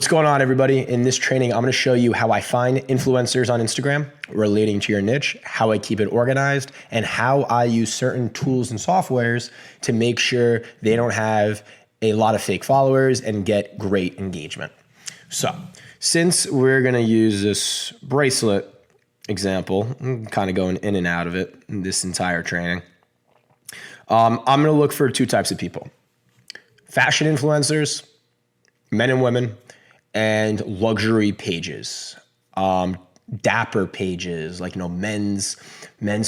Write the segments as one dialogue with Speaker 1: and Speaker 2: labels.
Speaker 1: What's going on, everybody? In this training, I'm going to show you how I find influencers on Instagram relating to your niche, how I keep it organized, and how I use certain tools and softwares to make sure they don't have a lot of fake followers and get great engagement. So since we're going to use this bracelet example, I'm kind of going in and out of it in this entire training, I'm going to look for two types of people: fashion influencers, men and women, and luxury pages, dapper pages, like, men's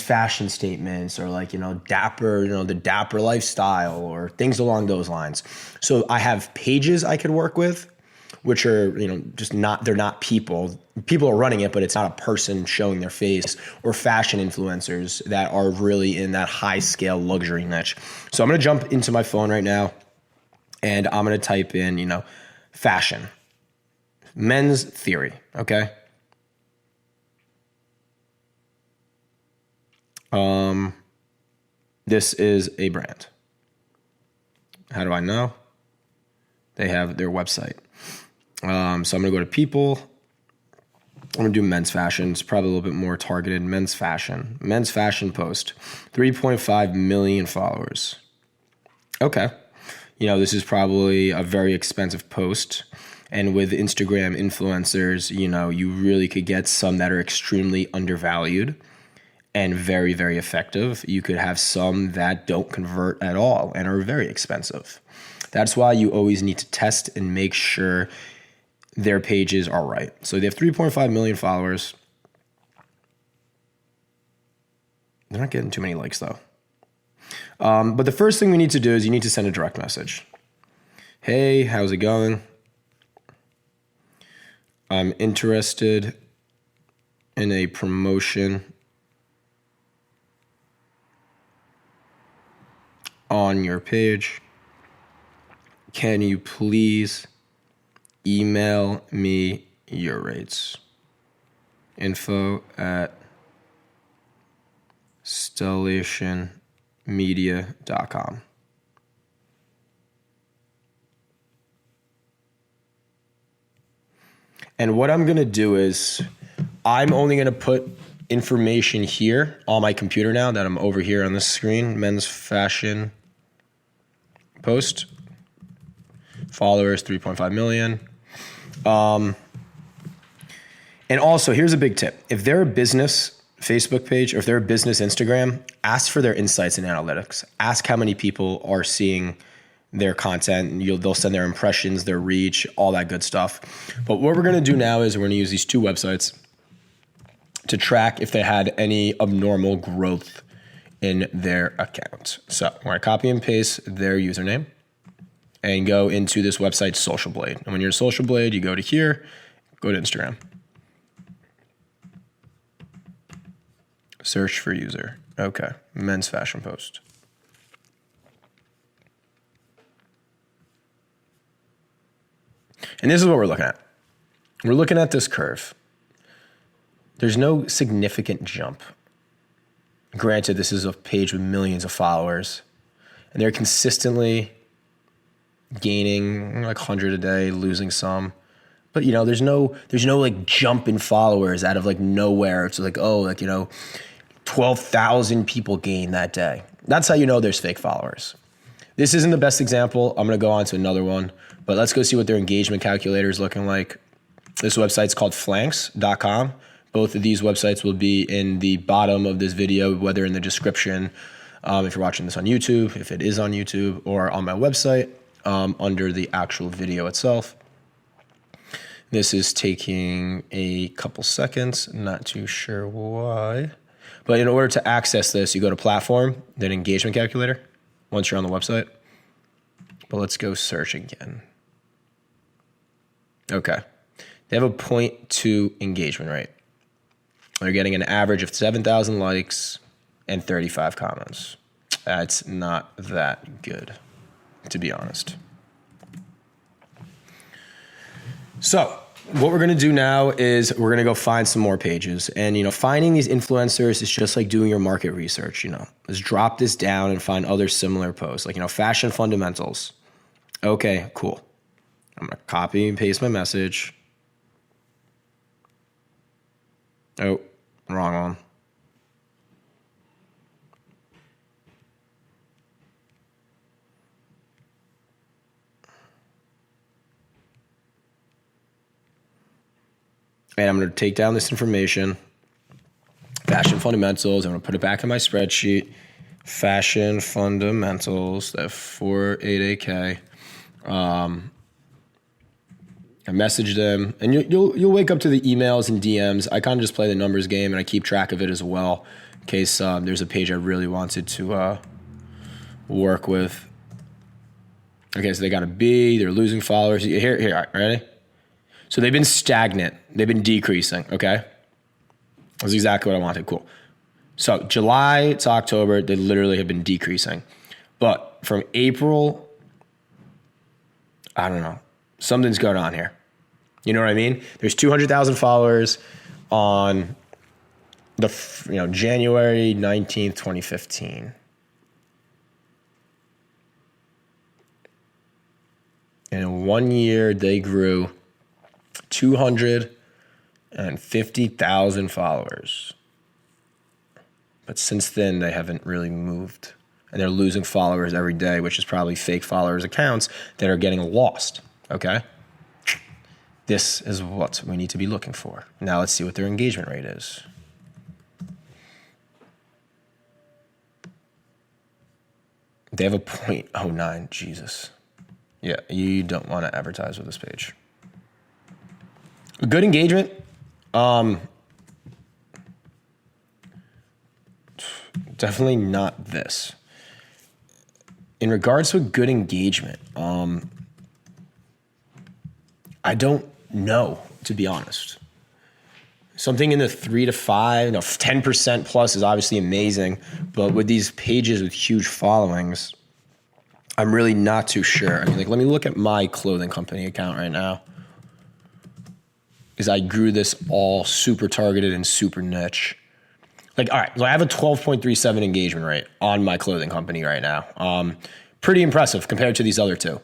Speaker 1: fashion statements, or like, dapper, the dapper lifestyle, or things along those lines. So I have pages I could work with, which are, just not, they're not people are running it, but it's not a person showing their face, or fashion influencers that are really in that high scale luxury niche. So I'm going to jump into my phone right now and I'm going to type in, fashion, men's theory. Okay. This is a brand. How do I know? They have their website. So I'm going to go to people. I'm going to do men's fashion. It's probably a little bit more targeted. Men's fashion post, 3.5 million followers. Okay. This is probably a very expensive post. And with Instagram influencers, you really could get some that are extremely undervalued and very, very effective. You could have some that don't convert at all and are very expensive. That's why you always need to test and make sure their pages are right. So they have 3.5 million followers. They're not getting too many likes though. But the first thing we need to do is you need to send a direct message. Hey, how's it going? I'm interested in a promotion on your page. Can you please email me your rates? info@stellationmedia.com. And what I'm going to do is I'm only going to put information here on my computer now that I'm over here on the screen. Men's fashion post. Followers, 3.5 million. And also, here's a big tip. If they're a business Facebook page, or if they're a business Instagram, ask for their insights and analytics. Ask how many people are seeing their content, and they'll send their impressions, their reach, all that good stuff. But what we're going to do now is we're going to use these two websites to track if they had any abnormal growth in their account. So we're going to copy and paste their username and go into this website, Social Blade. And when you're in Social Blade, you go to here, go to Instagram. Search for user. Okay, men's fashion post. And this is what we're looking at. We're looking at this curve. There's no significant jump. Granted, this is a page with millions of followers, and they're consistently gaining like 100 a day, losing some. But there's no like jump in followers out of like nowhere. It's like, 12,000 people gained that day. That's how you know there's fake followers. This isn't the best example. I'm going to go on to another one, but let's go see what their engagement calculator is looking like. This website's called flanks.com. Both of these websites will be in the bottom of this video, whether in the description, if you're watching this on YouTube, if it is on YouTube, or on my website, under the actual video itself. This is taking a couple seconds, not too sure why. But in order to access this, you go to platform, then engagement calculator, once you're on the website. But let's go search again. Okay. They have a 0.2 engagement rate. They're getting an average of 7,000 likes and 35 comments. That's not that good, to be honest. So what we're going to do now is we're going to go find some more pages. And, finding these influencers is just like doing your market research, Let's drop this down and find other similar posts, like, fashion fundamentals. Okay, cool. I'm going to copy and paste my message. Oh, wrong one. And I'm going to take down this information. Fashion fundamentals. I'm going to put it back in my spreadsheet. Fashion fundamentals, that 48AK. I message them, and you'll wake up to the emails and DMs. I kind of just play the numbers game, and I keep track of it as well, in case there's a page I really wanted to work with. Okay, so they got a B. They're losing followers. Here, all right, ready? So they've been stagnant. They've been decreasing, okay? That's exactly what I wanted. Cool. So July to October, they literally have been decreasing. But from April, I don't know. Something's going on here. You know what I mean? There's 200,000 followers on the January 19th, 2015. And in 1 year, they grew 250,000 followers. But since then, they haven't really moved. And they're losing followers every day, which is probably fake followers accounts that are getting lost, okay? This is what we need to be looking for. Now let's see what their engagement rate is. They have a 0.09, Jesus. Yeah, you don't want to advertise with this page. Good engagement. Definitely not this. In regards to a good engagement, I don't know, to be honest. Something in the 3 to 5, 10% plus is obviously amazing, but with these pages with huge followings, I'm really not too sure. I mean, let me look at my clothing company account right now, because I grew this all super targeted and super niche. All right, so I have a 12.37 engagement rate on my clothing company right now. Pretty impressive compared to these other two.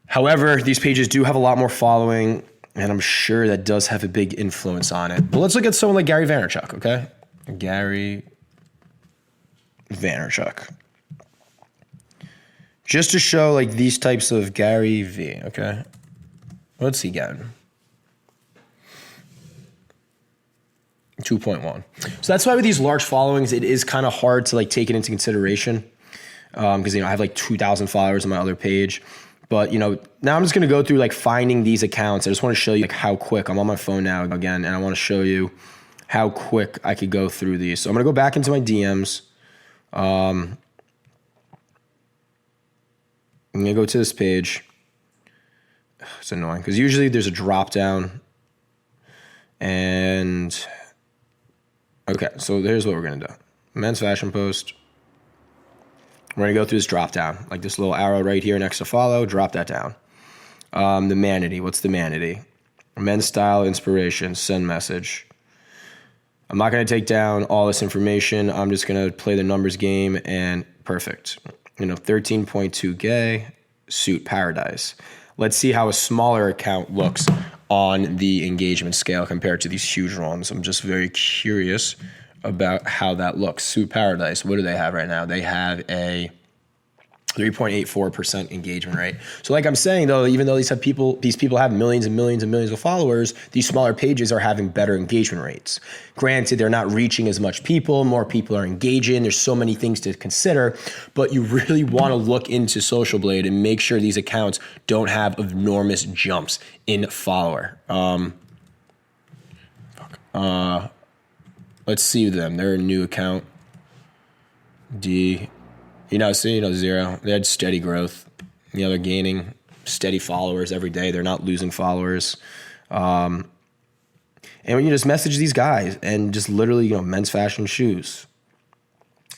Speaker 1: However, these pages do have a lot more following, and I'm sure that does have a big influence on it. But let's look at someone like Gary Vaynerchuk, okay? Gary Vaynerchuk. Just to show these types of Gary V, okay? What's he getting? 2.1. So that's why with these large followings, it is kind of hard to take it into consideration. Because, I have 2,000 followers on my other page. But, now I'm just going to go through finding these accounts. I just want to show you how quick. I'm on my phone now again, and I want to show you how quick I could go through these. So I'm going to go back into my DMs. I'm going to go to this page. It's annoying because usually there's a drop down. And, okay, so here's what we're going to do. Men's fashion post. We're going to go through this drop down, this little arrow right here next to follow, drop that down. The manatee, what's the manatee? Men's style, inspiration, send message. I'm not going to take down all this information. I'm just going to play the numbers game and perfect. 13.2 gay, suit paradise. Let's see how a smaller account looks on the engagement scale compared to these huge ones. I'm just very curious about how that looks. Suit Paradise, what do they have right now? They have a 3.84% engagement rate. So I'm saying though, even though these people have millions and millions and millions of followers, these smaller pages are having better engagement rates. Granted, they're not reaching as much people, more people are engaging, there's so many things to consider, but you really want to look into Social Blade and make sure these accounts don't have enormous jumps in follower. Let's see them. They're a new account. D. Zero. They had steady growth. They're gaining steady followers every day. They're not losing followers. And when you just message these guys and just literally, men's fashion shoes.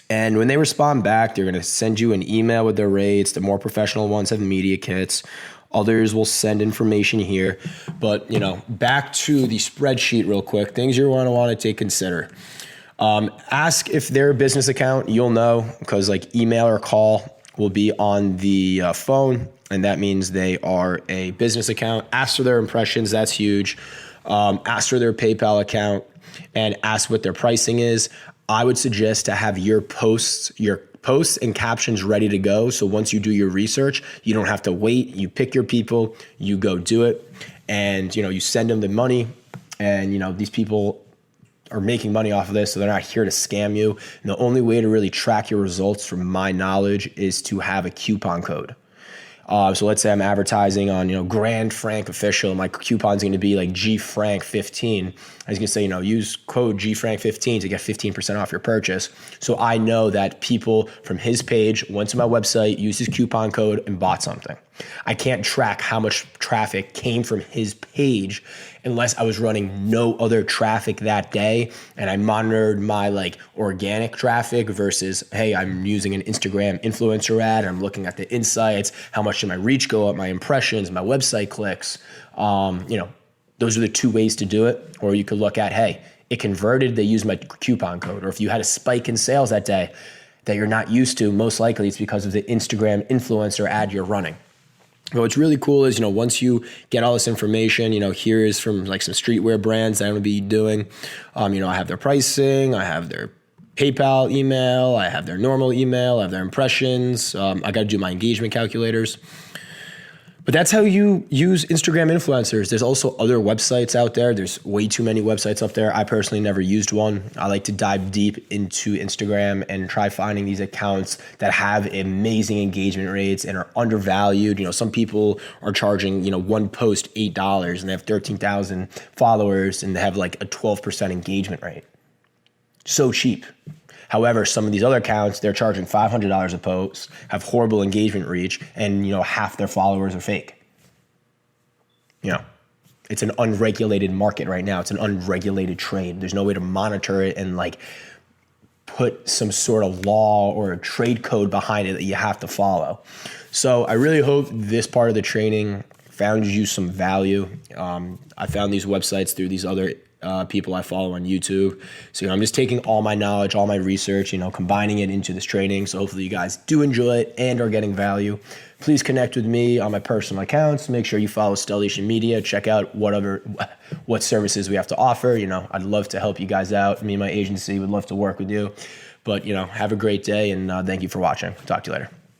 Speaker 1: And when they respond back, they're going to send you an email with their rates. The more professional ones have media kits. Others will send information here. But, back to the spreadsheet real quick, things you're going to want to consider. Ask if they're a business account. You'll know because email or call will be on the phone. and that means they are a business account. Ask for their impressions. That's huge. Ask for their PayPal account and ask what their pricing is. I would suggest to have your posts and captions ready to go. So once you do your research, you don't have to wait. You pick your people, you go do it, and you send them the money. And these people are making money off of this, so they're not here to scam you. And the only way to really track your results, from my knowledge, is to have a coupon code. So let's say I'm advertising on, Grand Frank Official. My coupon's going to be like GFrank15. I was going to say, use code GFrank15 to get 15% off your purchase. So I know that people from his page went to my website, used his coupon code, and bought something. I can't track how much traffic came from his page unless I was running no other traffic that day, and I monitored my organic traffic versus, hey, I'm using an Instagram influencer ad, and I'm looking at the insights, how much did my reach go up, my impressions, my website clicks. Those are the two ways to do it. Or you could look at, hey, it converted, they used my coupon code. Or if you had a spike in sales that day that you're not used to, most likely it's because of the Instagram influencer ad you're running. But what's really cool is, once you get all this information, here is from some streetwear brands that I'm going to be doing. I have their pricing, I have their PayPal email, I have their normal email, I have their impressions. I got to do my engagement calculators. But that's how you use Instagram influencers. There's also other websites out there. There's way too many websites up there. I personally never used one. I like to dive deep into Instagram and try finding these accounts that have amazing engagement rates and are undervalued. Some people are charging, one post $8 and they have 13,000 followers and they have a 12% engagement rate. So cheap. However, some of these other accounts, they're charging $500 a post, have horrible engagement reach, and half their followers are fake. It's an unregulated market right now. It's an unregulated trade. There's no way to monitor it and put some sort of law or a trade code behind it that you have to follow. So I really hope this part of the training found you some value. I found these websites through these other people I follow on YouTube. So, I'm just taking all my knowledge, all my research, combining it into this training. So hopefully you guys do enjoy it and are getting value. Please connect with me on my personal accounts. Make sure you follow Stellation Media. Check out what services we have to offer. I'd love to help you guys out. Me and my agency would love to work with you. But, have a great day, and thank you for watching. Talk to you later.